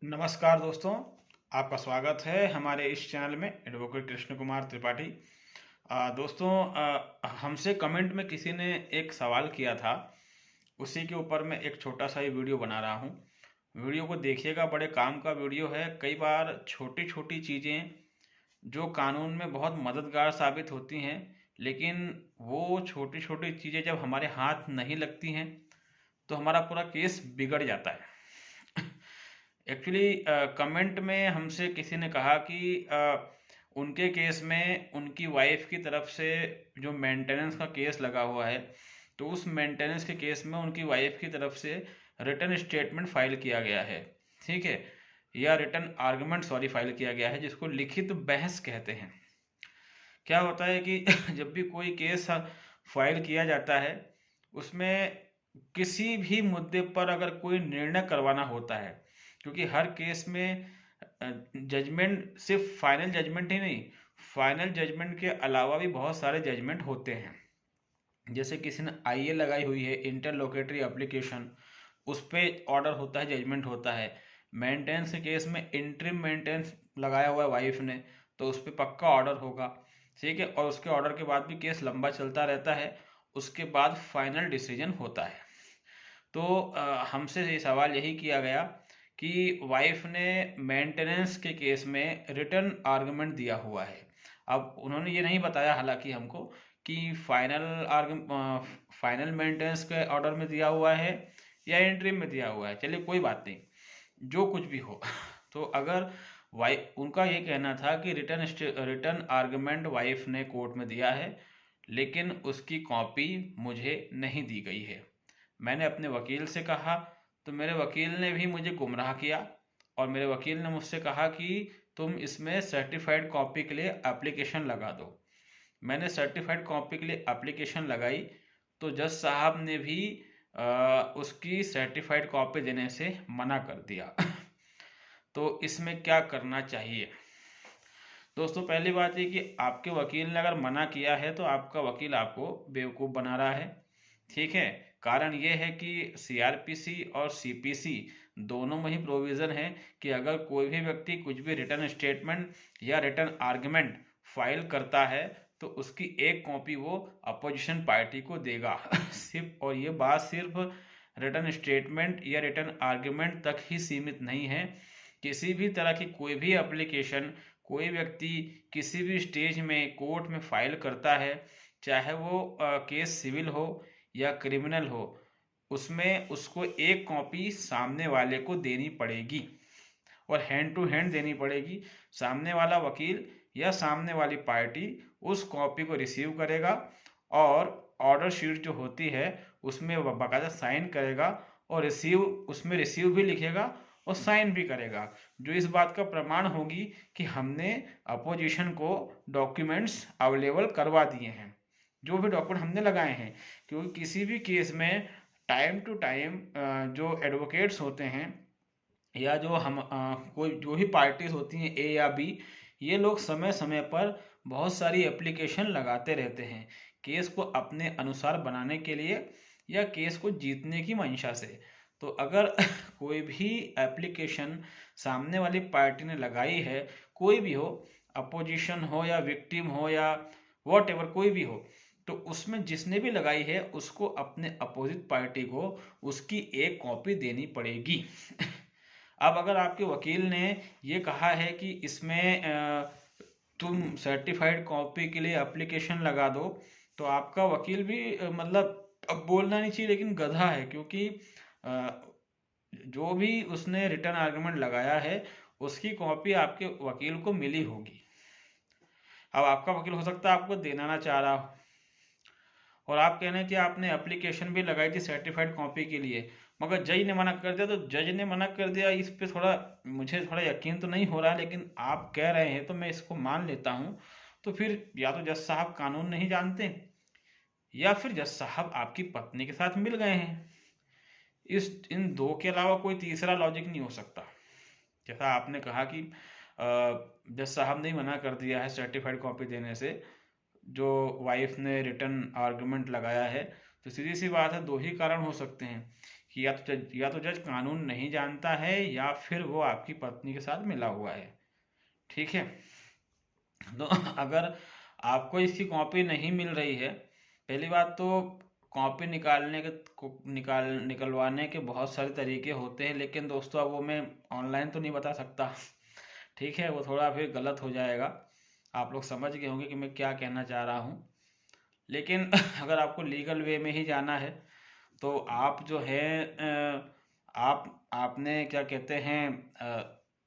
नमस्कार दोस्तों, आपका स्वागत है हमारे इस चैनल में एडवोकेट कृष्ण कुमार त्रिपाठी। दोस्तों, हमसे कमेंट में किसी ने एक सवाल किया था, उसी के ऊपर मैं एक छोटा सा ही वीडियो बना रहा हूँ। वीडियो को देखिएगा, बड़े काम का वीडियो है। कई बार छोटी छोटी चीज़ें जो कानून में बहुत मददगार साबित होती हैं, लेकिन वो छोटी छोटी चीज़ें जब हमारे हाथ नहीं लगती हैं तो हमारा पूरा केस बिगड़ जाता है। एक्चुअली कमेंट में हमसे किसी ने कहा कि उनके केस में उनकी वाइफ की तरफ से जो मेंटेनेंस का केस लगा हुआ है, तो उस मेंटेनेंस के केस में उनकी वाइफ की तरफ से रिटर्न स्टेटमेंट फाइल किया गया है। ठीक है, या रिटर्न आर्गुमेंट सॉरी फाइल किया गया है, जिसको लिखित बहस कहते हैं। क्या होता है कि जब भी कोई केस फाइल किया जाता है, उसमें किसी भी मुद्दे पर अगर कोई निर्णय करवाना होता है, क्योंकि हर केस में जजमेंट सिर्फ फाइनल जजमेंट ही नहीं, फाइनल जजमेंट के अलावा भी बहुत सारे जजमेंट होते हैं। जैसे किसी ने आईए लगाई हुई है, इंटरलोकेटरी एप्लीकेशन, उस पर ऑर्डर होता है, जजमेंट होता है। मेंटेनेंस के केस में इंटरिम मेंटेनेंस लगाया हुआ है वाइफ ने, तो उस पर पक्का ऑर्डर होगा। ठीक है, और उसके ऑर्डर के बाद भी केस लंबा चलता रहता है, उसके बाद फाइनल डिसीजन होता है। तो हमसे ये सवाल यही किया गया कि वाइफ ने मेंटेनेंस के केस में रिटर्न आर्गुमेंट दिया हुआ है। अब उन्होंने ये नहीं बताया हालांकि हमको कि फाइनल मेंटेनेंस के ऑर्डर में दिया हुआ है या इंटरिम में दिया हुआ है। चलिए कोई बात नहीं, जो कुछ भी हो। तो अगर उनका ये कहना था कि रिटर्न आर्गुमेंट वाइफ ने कोर्ट में दिया है, लेकिन उसकी कॉपी मुझे नहीं दी गई है। मैंने अपने वकील से कहा, तो मेरे वकील ने भी मुझे गुमराह किया, और मेरे वकील ने मुझसे कहा कि तुम इसमें सर्टिफाइड कॉपी के लिए एप्लीकेशन लगा दो। मैंने सर्टिफाइड कॉपी के लिए एप्लीकेशन लगाई, तो जज साहब ने भी उसकी सर्टिफाइड कॉपी देने से मना कर दिया। तो इसमें क्या करना चाहिए? दोस्तों, पहली बात ये कि आपके वकील ने अगर मना किया है तो आपका वकील आपको बेवकूफ़ बना रहा है। ठीक है, कारण ये है कि सीआरपीसी और सीपीसी दोनों में ही प्रोविज़न है कि अगर कोई भी व्यक्ति कुछ भी रिटर्न स्टेटमेंट या रिटर्न आर्गुमेंट फाइल करता है, तो उसकी एक कॉपी वो अपोजिशन पार्टी को देगा। सिर्फ, और ये बात सिर्फ रिटर्न स्टेटमेंट या रिटर्न आर्गुमेंट तक ही सीमित नहीं है। किसी भी तरह की कोई भी एप्लीकेशन कोई व्यक्ति किसी भी स्टेज में कोर्ट में फाइल करता है, चाहे वो केस सिविल हो या क्रिमिनल हो, उसमें उसको एक कॉपी सामने वाले को देनी पड़ेगी, और हैंड टू हैंड देनी पड़ेगी। सामने वाला वकील या सामने वाली पार्टी उस कॉपी को रिसीव करेगा, और ऑर्डर शीट जो होती है उसमें वह बाकायदा साइन करेगा, और उसमें रिसीव भी लिखेगा और साइन भी करेगा, जो इस बात का प्रमाण होगी कि हमने अपोजिशन को डॉक्यूमेंट्स अवेलेबल करवा दिए हैं, जो भी डॉक्यूमेंट हमने लगाए हैं। क्योंकि किसी भी केस में टाइम टू टाइम जो एडवोकेट्स होते हैं, या जो कोई जो भी पार्टीज होती हैं, ए या बी, ये लोग समय समय पर बहुत सारी एप्लीकेशन लगाते रहते हैं, केस को अपने अनुसार बनाने के लिए या केस को जीतने की मंशा से। तो अगर कोई भी एप्लीकेशन सामने वाली पार्टी ने लगाई है, कोई भी हो, अपोजिशन हो या विक्टिम हो या वॉट एवर कोई भी हो, तो उसमें जिसने भी लगाई है उसको अपने अपोजिट पार्टी को उसकी एक कॉपी देनी पड़ेगी। अब अगर आपके वकील ने ये कहा है कि इसमें तुम सर्टिफाइड कॉपी के लिए एप्लीकेशन लगा दो, तो आपका वकील भी मतलब अब बोलना नहीं चाहिए लेकिन गधा है, क्योंकि जो भी उसने रिटर्न आर्गुमेंट लगाया है उसकी कॉपी आपके वकील को मिली होगी। अब आपका वकील हो सकता है आपको देना ना चाह रहा हो, और आप कह रहे हैं कि आपने एप्लीकेशन भी लगाई थी सर्टिफाइड कॉपी के लिए, मगर जज ने मना कर दिया। तो जज ने मना कर दिया, इस पे मुझे थोड़ा यकीन तो नहीं हो रहा, लेकिन आप कह रहे हैं तो मैं इसको मान लेता हूँ। तो फिर या तो जज साहब कानून नहीं जानते, या फिर जज साहब आपकी पत्नी के साथ मिल गए हैं। इन दो के अलावा कोई तीसरा लॉजिक नहीं हो सकता। जैसा आपने कहा कि जज साहब ने मना कर दिया है सर्टिफाइड कॉपी देने से, जो वाइफ ने रिटर्न आर्गुमेंट लगाया है, तो सीधी सी बात है, दो ही कारण हो सकते हैं कि या तो जज कानून नहीं जानता है या फिर वो आपकी पत्नी के साथ मिला हुआ है। ठीक है, तो अगर आपको इसकी कॉपी नहीं मिल रही है, पहली बात तो कॉपी निकलवाने के बहुत सारे तरीके होते हैं, लेकिन दोस्तों अब वो मैं ऑनलाइन तो नहीं बता सकता। ठीक है, वो थोड़ा फिर गलत हो जाएगा। आप लोग समझ गए होंगे कि मैं क्या कहना चाह रहा हूँ। लेकिन अगर आपको लीगल वे में ही जाना है तो आप जो है आपने क्या कहते हैं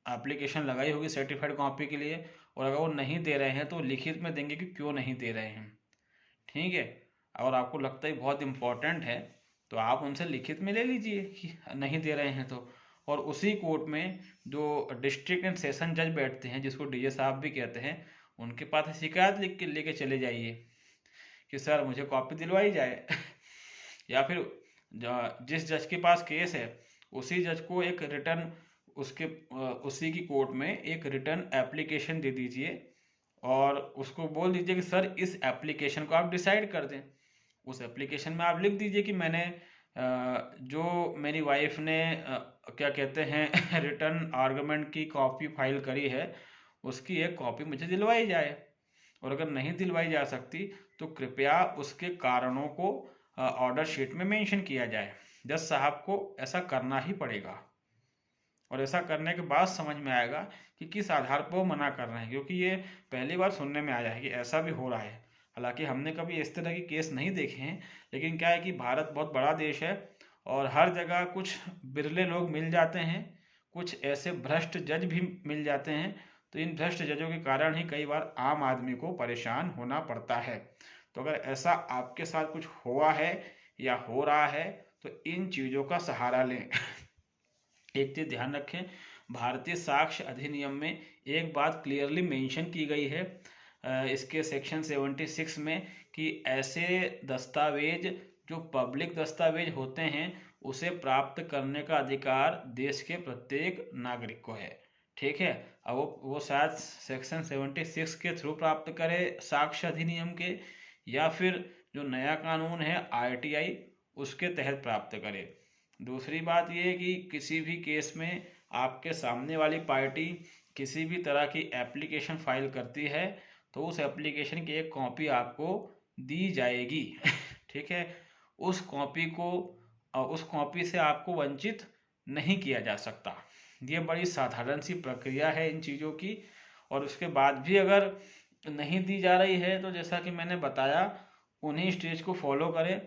एप्लीकेशन लगाई होगी सर्टिफाइड कॉपी के लिए, और अगर वो नहीं दे रहे हैं तो लिखित में देंगे कि क्यों नहीं दे रहे हैं। ठीक है, और आपको लगता है बहुत इम्पोर्टेंट है तो आप उनसे लिखित में ले लीजिए कि नहीं दे रहे हैं तो। और उसी कोर्ट में जो डिस्ट्रिक्ट एंड सेशन जज बैठते हैं, जिसको डीजे साहब भी कहते हैं, उनके पास शिकायत लिख के लेके चले जाइए कि सर मुझे कॉपी दिलवाई जाए। या फिर जिस जज के पास केस है उसी जज को एक रिटर्न उसी की कोर्ट में एक रिटर्न एप्लीकेशन दे दीजिए और उसको बोल दीजिए कि सर इस एप्लीकेशन को आप डिसाइड कर दें। उस एप्लीकेशन में आप लिख दीजिए कि मैंने जो मेरी वाइफ ने क्या कहते हैं रिटर्न आर्गुमेंट की कॉपी फाइल करी है उसकी एक कॉपी मुझे दिलवाई जाए, और अगर नहीं दिलवाई जा सकती तो कृपया उसके कारणों को ऑर्डर शीट में मेंशन किया जाए। जज साहब को ऐसा करना ही पड़ेगा, और ऐसा करने के बाद समझ में आएगा कि किस आधार पर वो मना कर रहे हैं, क्योंकि ये पहली बार सुनने में आया है कि ऐसा भी हो रहा है। हालांकि हमने कभी इस तरह के केस नहीं देखे हैं, लेकिन क्या है कि भारत बहुत बड़ा देश है और हर जगह कुछ बिरले लोग मिल जाते हैं, कुछ ऐसे भ्रष्ट जज भी मिल जाते हैं। तो इन भ्रष्ट जजों के कारण ही कई बार आम आदमी को परेशान होना पड़ता है। तो अगर ऐसा आपके साथ कुछ हुआ है या हो रहा है तो इन चीज़ों का सहारा लें। एक चीज ध्यान रखें, भारतीय साक्ष्य अधिनियम में एक बात क्लियरली मेंशन की गई है इसके सेक्शन 76 में कि ऐसे दस्तावेज जो पब्लिक दस्तावेज होते हैं उसे प्राप्त करने का अधिकार देश के प्रत्येक नागरिक को है। ठीक है, अब वो शायद सेक्शन 76 के थ्रू प्राप्त करे साक्ष्य अधिनियम के, या फिर जो नया कानून है आरटीआई उसके तहत प्राप्त करे। दूसरी बात यह है कि किसी भी केस में आपके सामने वाली पार्टी किसी भी तरह की एप्लीकेशन फाइल करती है तो उस एप्लीकेशन की एक कॉपी आपको दी जाएगी। ठीक है, उस कॉपी से आपको वंचित नहीं किया जा सकता। ये बड़ी साधारण सी प्रक्रिया है इन चीज़ों की, और उसके बाद भी अगर नहीं दी जा रही है तो जैसा कि मैंने बताया उन्हीं स्टेज को फॉलो करें।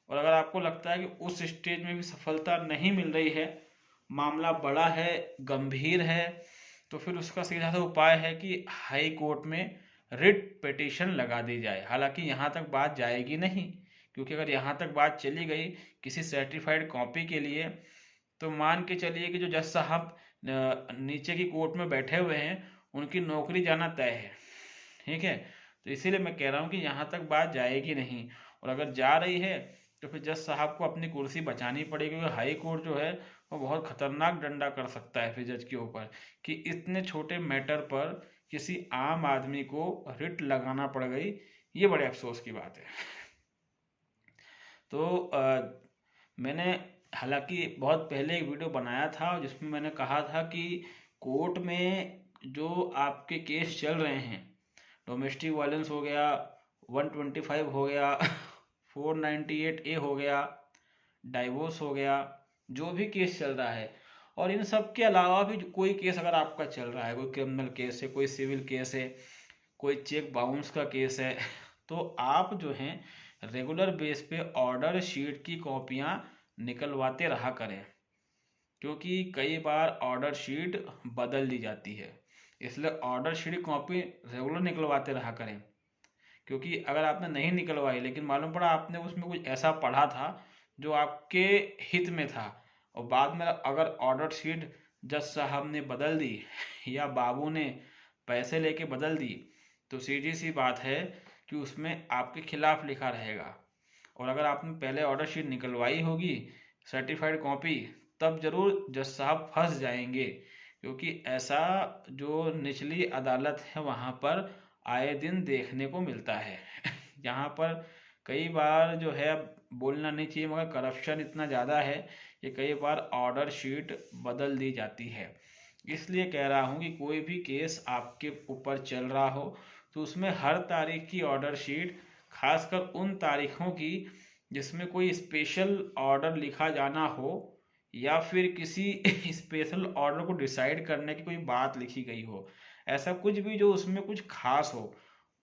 और अगर आपको लगता है कि उस स्टेज में भी सफलता नहीं मिल रही है, मामला बड़ा है, गंभीर है, तो फिर उसका सीधा सा उपाय है कि हाई कोर्ट में रिट पिटीशन लगा दी जाए। हालांकि यहाँ तक बात जाएगी नहीं, क्योंकि अगर यहाँ तक बात चली गई किसी सर्टिफाइड कॉपी के लिए तो मान के चलिए कि जो जज साहब नीचे की कोर्ट में बैठे हुए हैं उनकी नौकरी जाना तय है। ठीक है, तो इसीलिए मैं कह रहा हूँ कि यहाँ तक बात जाएगी नहीं, और अगर जा रही है तो फिर जज साहब को अपनी कुर्सी बचानी पड़ेगी, क्योंकि हाई कोर्ट जो है वो बहुत खतरनाक डंडा कर सकता है फिर जज के ऊपर कि इतने छोटे मैटर पर किसी आम आदमी को रिट लगाना पड़ गई। ये बड़े अफसोस की बात है। तो मैंने हालांकि बहुत पहले एक वीडियो बनाया था जिसमें मैंने कहा था कि कोर्ट में जो आपके केस चल रहे हैं, डोमेस्टिक वायलेंस हो गया, 125 हो गया, 498A हो गया, डाइवोर्स हो गया, जो भी केस चल रहा है, और इन सब के अलावा भी कोई केस अगर आपका चल रहा है, कोई क्रिमिनल केस है, कोई सिविल केस है, कोई चेक बाउंस का केस है, तो आप जो हैं रेगुलर बेस पे ऑर्डर शीट की कॉपियां निकलवाते रहा करें, क्योंकि कई बार ऑर्डर शीट बदल दी जाती है। इसलिए ऑर्डर शीट कॉपी रेगुलर निकलवाते रहा करें, क्योंकि अगर आपने नहीं निकलवाई लेकिन मालूम पड़ा आपने उसमें कुछ ऐसा पढ़ा था जो आपके हित में था, और बाद में अगर ऑर्डर शीट जज साहब ने बदल दी या बाबू ने पैसे लेके बदल दी, तो सीधी सी बात है कि उसमें आपके खिलाफ लिखा रहेगा। और अगर आपने पहले ऑर्डर शीट निकलवाई होगी सर्टिफाइड कॉपी, तब जरूर जज साहब फंस जाएंगे, क्योंकि ऐसा जो निचली अदालत है वहाँ पर आए दिन देखने को मिलता है। यहाँ पर कई बार जो है बोलना नहीं चाहिए मगर करप्शन इतना ज़्यादा है ये कई बार ऑर्डर शीट बदल दी जाती है। इसलिए कह रहा हूँ कि कोई भी केस आपके ऊपर चल रहा हो तो उसमें हर तारीख की ऑर्डर शीट, खासकर उन तारीखों की जिसमें कोई स्पेशल ऑर्डर लिखा जाना हो या फिर किसी स्पेशल ऑर्डर को डिसाइड करने की कोई बात लिखी गई हो, ऐसा कुछ भी जो उसमें कुछ खास हो,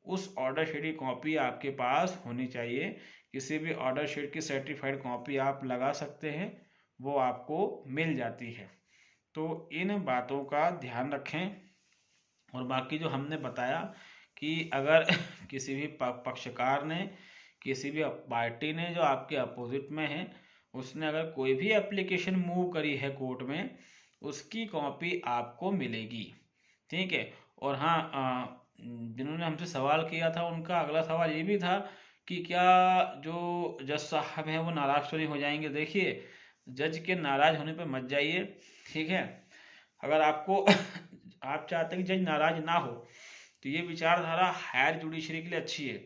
उस ऑर्डर शीट की कॉपी आपके पास होनी चाहिए। किसी भी ऑर्डर शीट की सर्टिफाइड कॉपी आप लगा सकते हैं, वो आपको मिल जाती है। तो इन बातों का ध्यान रखें। और बाकी जो हमने बताया कि अगर किसी भी पक्षकार ने, किसी भी पार्टी ने जो आपके अपोजिट में है, उसने अगर कोई भी एप्लीकेशन मूव करी है कोर्ट में, उसकी कॉपी आपको मिलेगी। ठीक है। और हाँ, जिन्होंने हमसे सवाल किया था उनका अगला सवाल ये भी था कि क्या जो जज साहब हैं वो नाराज तो नहीं हो जाएंगे। देखिए, जज के नाराज होने पर मत जाइए। ठीक है। अगर आपको आप चाहते हैं कि जज नाराज ना हो, तो ये विचारधारा हायर जुडिशरी के लिए अच्छी है।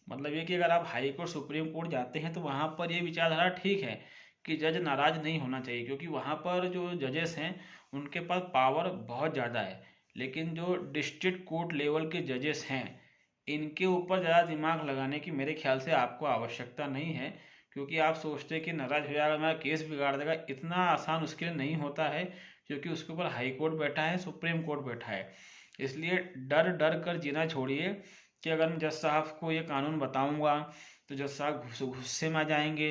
मतलब ये कि अगर आप हाई कोर्ट, सुप्रीम कोर्ट जाते हैं तो वहाँ पर ये विचारधारा ठीक है कि जज नाराज नहीं होना चाहिए, क्योंकि वहाँ पर जो जजेस हैं उनके पास पावर बहुत ज़्यादा है। लेकिन जो डिस्ट्रिक्ट कोर्ट लेवल के जजेस हैं, इनके ऊपर ज़्यादा दिमाग लगाने की मेरे ख्याल से आपको आवश्यकता नहीं है। क्योंकि आप सोचते हैं कि नाराज हो जाएगा, मेरा केस बिगाड़ देगा, इतना आसान उसके लिए नहीं होता है। क्योंकि उसके ऊपर हाई कोर्ट बैठा है, सुप्रीम कोर्ट बैठा है। इसलिए डर डर कर जीना छोड़िए कि अगर मैं जज साहब को ये कानून बताऊंगा तो जज साहब गुस्से में आ जाएंगे,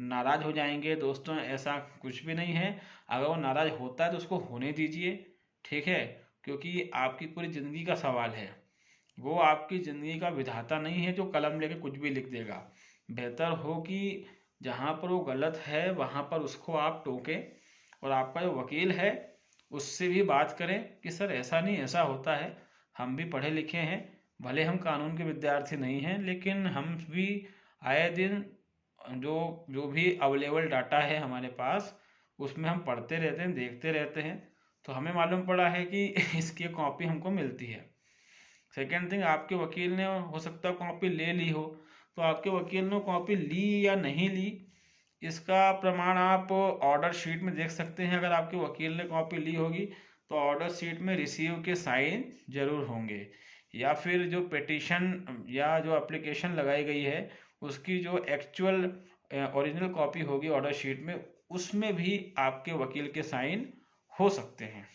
नाराज हो जाएंगे। दोस्तों, ऐसा कुछ भी नहीं है। अगर वो नाराज होता है तो उसको होने दीजिए। ठीक है। क्योंकि आपकी पूरी ज़िंदगी का सवाल है, वो आपकी ज़िंदगी का विधाता नहीं है जो कलम लेके कुछ भी लिख देगा। बेहतर हो कि जहाँ पर वो गलत है वहाँ पर उसको आप टोकें, और आपका जो वकील है उससे भी बात करें कि सर ऐसा नहीं, ऐसा होता है, हम भी पढ़े लिखे हैं, भले हम कानून के विद्यार्थी नहीं हैं, लेकिन हम भी आए दिन जो जो भी अवेलेबल डाटा है हमारे पास, उसमें हम पढ़ते रहते हैं, देखते रहते हैं। तो हमें मालूम पड़ा है कि इसकी कॉपी हमको मिलती है। सेकेंड थिंग, आपके वकील ने हो सकता है कॉपी ले ली हो, तो आपके वकील ने कॉपी ली या नहीं ली, इसका प्रमाण आप ऑर्डर शीट में देख सकते हैं। अगर आपके वकील ने कॉपी ली होगी तो ऑर्डर शीट में रिसीव के साइन जरूर होंगे, या फिर जो पिटीशन या जो एप्लीकेशन लगाई गई है उसकी जो एक्चुअल ओरिजिनल कॉपी होगी ऑर्डर शीट में, उसमें भी आपके वकील के साइन हो सकते हैं।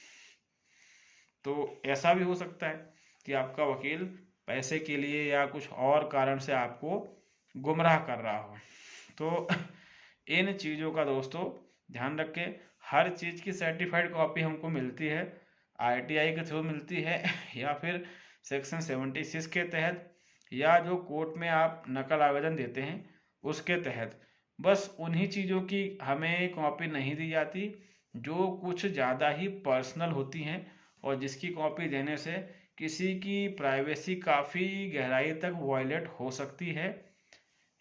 तो ऐसा भी हो सकता है कि आपका वकील पैसे के लिए या कुछ और कारण से आपको गुमराह कर रहा हो। तो इन चीज़ों का दोस्तों ध्यान रखें। हर चीज़ की सर्टिफाइड कॉपी हमको मिलती है, आरटीआई के थ्रू मिलती है या फिर सेक्शन 76 के तहत, या जो कोर्ट में आप नकल आवेदन देते हैं उसके तहत। बस उन्हीं चीज़ों की हमें कॉपी नहीं दी जाती जो कुछ ज़्यादा ही पर्सनल होती हैं, और जिसकी कॉपी देने से किसी की प्राइवेसी काफ़ी गहराई तक वायलेट हो सकती है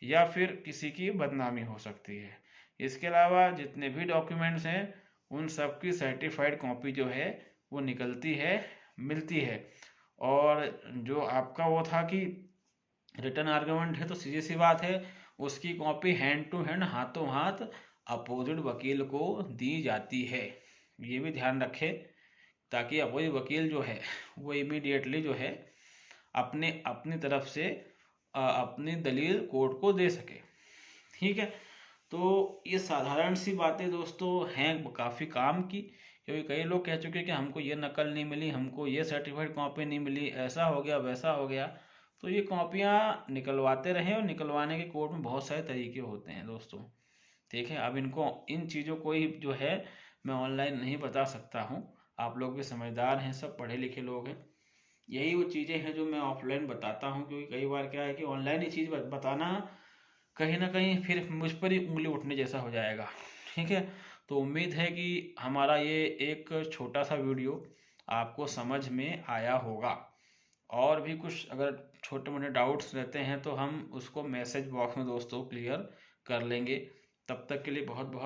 या फिर किसी की बदनामी हो सकती है। इसके अलावा जितने भी डॉक्यूमेंट्स हैं उन सब की सर्टिफाइड कॉपी जो है वो निकलती है, मिलती है। और जो आपका वो था कि रिटर्न आर्गुमेंट है, तो सीधी सी बात है, उसकी कॉपी हैंड टू हैंड, हाथों हाथ अपोजिट वकील को दी जाती है। ये भी ध्यान रखें ताकि अपोजिट वकील जो है वो इमीडिएटली जो है अपने अपनी तरफ से अपनी दलील कोर्ट को दे सके। ठीक है। तो ये साधारण सी बातें दोस्तों हैं काफ़ी काम की, क्योंकि कई लोग कह चुके हैं कि हमको ये नकल नहीं मिली, हमको ये सर्टिफाइड कॉपी नहीं मिली, ऐसा हो गया, वैसा हो गया। तो ये कॉपियाँ निकलवाते रहें, और निकलवाने के कोर्ट में बहुत सारे तरीके होते हैं दोस्तों। ठीक है। अब इनको, इन चीज़ों को ही जो है मैं ऑनलाइन नहीं बता सकता हूँ। आप लोग भी समझदार हैं, सब पढ़े लिखे लोग हैं। यही वो चीज़ें हैं जो मैं ऑफलाइन बताता हूँ, क्योंकि कई बार क्या है कि ऑनलाइन ही चीज़ बताना कहीं ना कहीं फिर मुझ पर ही उंगली उठने जैसा हो जाएगा। ठीक है। तो उम्मीद है कि हमारा ये एक छोटा सा वीडियो आपको समझ में आया होगा। और भी कुछ अगर छोटे मोटे डाउट्स रहते हैं तो हम उसको मैसेज बॉक्स में दोस्तों क्लियर कर लेंगे। तब तक के लिए बहुत बहुत